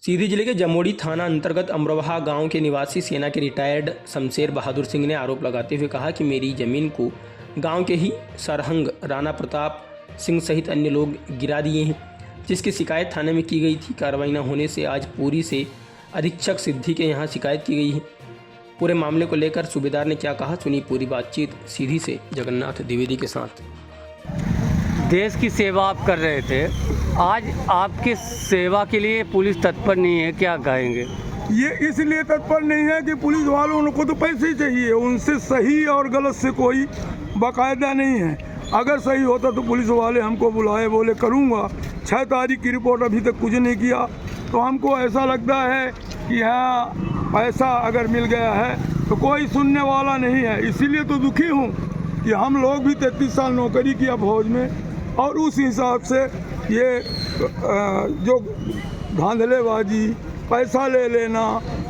सीधी जिले के जमोड़ी थाना अंतर्गत अमरोहा गांव के निवासी सेना के रिटायर्ड शमशेर बहादुर सिंह ने आरोप लगाते हुए कहा कि मेरी जमीन को गांव के ही सरहंग राणा प्रताप सिंह सहित अन्य लोग गिरा दिए हैं, जिसकी शिकायत थाने में की गई थी। कार्रवाई न होने से आज पूरी से अधीक्षक सिद्धि के यहाँ शिकायत की गई है। पूरे मामले को लेकर सूबेदार ने क्या कहा, सुनी पूरी बातचीत सीधी से जगन्नाथ द्विवेदी के साथ। देश की सेवा आप कर रहे थे, आज आपकी सेवा के लिए पुलिस तत्पर नहीं है, क्या कहेंगे? ये इसलिए तत्पर नहीं है कि पुलिस वालों को तो पैसे ही चाहिए, उनसे सही और गलत से कोई बाकायदा नहीं है। अगर सही होता तो पुलिस वाले हमको बुलाए, बोले करूँगा। 6 तारीख की रिपोर्ट अभी तक कुछ नहीं किया, तो हमको ऐसा लगता है कि हाँ पैसा अगर मिल गया है तो कोई सुनने वाला नहीं है। इसीलिए तो दुखी हूँ कि हम लोग भी 33 साल नौकरी किया फौज में, और उस हिसाब से ये जो धांधलेबाजी, पैसा ले लेना,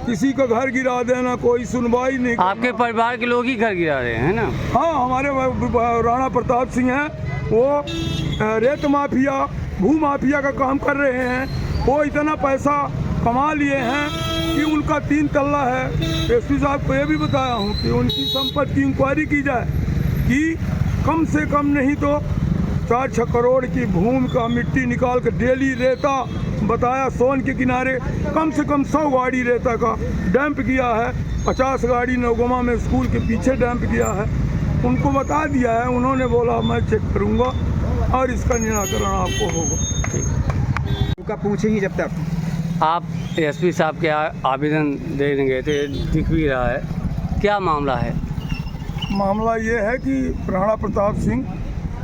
किसी का घर गिरा देना, कोई सुनवाई नहीं। आपके परिवार के लोग ही घर गिरा रहे हैं ना? हाँ, हमारे राणा प्रताप सिंह हैं, वो रेत माफिया, भू माफिया का काम कर रहे हैं। वो इतना पैसा कमा लिए हैं कि उनका 3 तल्ला है। एसपी साहब को ये भी बताया हूँ कि उनकी संपत्ति की इंक्वायरी की जाए कि कम से कम नहीं तो 4-6 करोड़ की भूमि का मिट्टी निकाल कर डेली रेता, बताया सोन के किनारे कम से कम 100 गाड़ी रेता का डंप किया है। 50 गाड़ी नौगमा में स्कूल के पीछे डंप किया है। उनको बता दिया है, उन्होंने बोला मैं चेक करूँगा और इसका निराकरण आपको होगा। उनका पूछेंगे जब तक। आप एसपी साहब के आवेदन देने गए थे, दिख भी रहा है, क्या मामला है? मामला ये है कि राणा प्रताप सिंह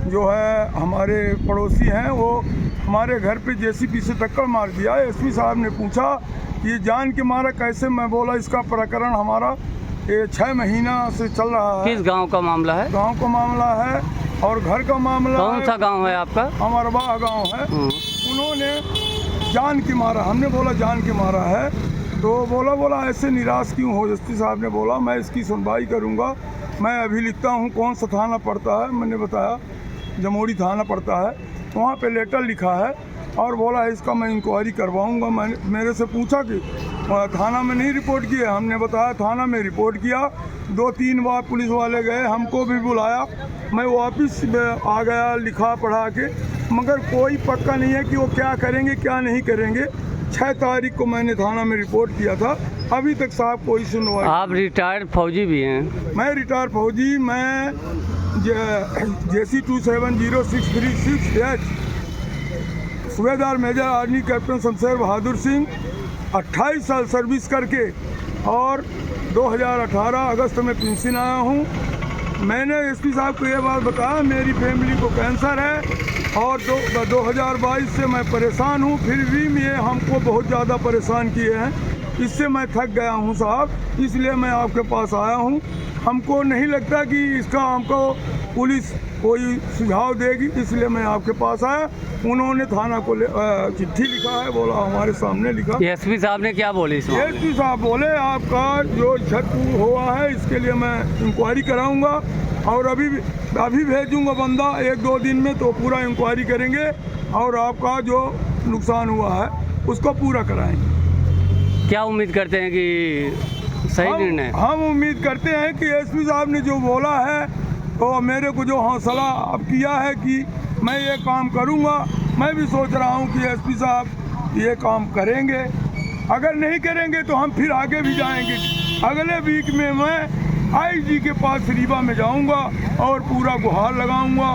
जो है हमारे पड़ोसी हैं, वो हमारे घर पे जेसीबी से टक्कर मार दिया। एसपी साहब ने पूछा कि ये जान के मारा कैसे? मैं बोला इसका प्रकरण हमारा 6 महीना से चल रहा है। किस गांव का मामला है? गांव का मामला है और घर का मामला। कौन सा गांव है आपका? अमरवा गांव है। उन्होंने जान के मारा, हमने बोला जान के मारा है, तो बोला ऐसे निराश क्यों हो? एसपी साहब ने बोला मैं इसकी सुनवाई करूँगा, मैं अभी लिखता हूँ कौन सा थाना पड़ता है। मैंने बताया जमोड़ी थाना पड़ता है, वहाँ पे लेटर लिखा है और बोला है इसका मैं इंक्वायरी करवाऊँगा। मैंने मेरे से पूछा कि थाना में नहीं रिपोर्ट किया, हमने बताया थाना में रिपोर्ट किया। 2-3 बार पुलिस वाले गए, हमको भी बुलाया, मैं वापस आ गया लिखा पढ़ा के, मगर कोई पक्का नहीं है कि वो क्या करेंगे क्या नहीं करेंगे। 6 तारीख को मैंने थाना में रिपोर्ट किया था, अभी तक साहब कोई सुनवाई। आप रिटायर्ड फौजी भी हैं? मैं रिटायर्ड फौजी, मैं JC 270636H सूबेदार major army captain Shamsher Bahadur Singh, 28 साल सर्विस करके और 2018 अगस्त में पेंशन आया हूँ। मैंने एसपी साहब को ये बात बताया मेरी फैमिली को कैंसर है और 2022 से मैं परेशान हूँ, फिर भी ये हमको बहुत ज़्यादा परेशान किए हैं। इससे मैं थक गया हूँ साहब, इसलिए मैं आपके पास आया हूँ। हमको नहीं लगता कि इसका हमको पुलिस कोई सुझाव देगी, इसलिए मैं आपके पास आया। उन्होंने थाना को चिट्ठी लिखा है, बोला हमारे सामने लिखा। एसपी साहब ने क्या बोले? एसपी साहब बोले आपका जो क्षति हुआ है इसके लिए मैं इंक्वायरी कराऊंगा और अभी भेजूंगा बंदा 1-2 दिन में, तो पूरा इंक्वायरी करेंगे और आपका जो नुकसान हुआ है उसको पूरा कराएंगे। क्या उम्मीद करते हैं कि सही निर्णय? हम उम्मीद करते हैं कि एसपी साहब ने जो बोला है तो मेरे को जो हौसला अब किया है कि मैं ये काम करूँगा, मैं भी सोच रहा हूँ कि एसपी साहब ये काम करेंगे। अगर नहीं करेंगे तो हम फिर आगे भी जाएंगे। अगले वीक में मैं IG के पास रीवा में जाऊँगा और पूरा गुहार लगाऊँगा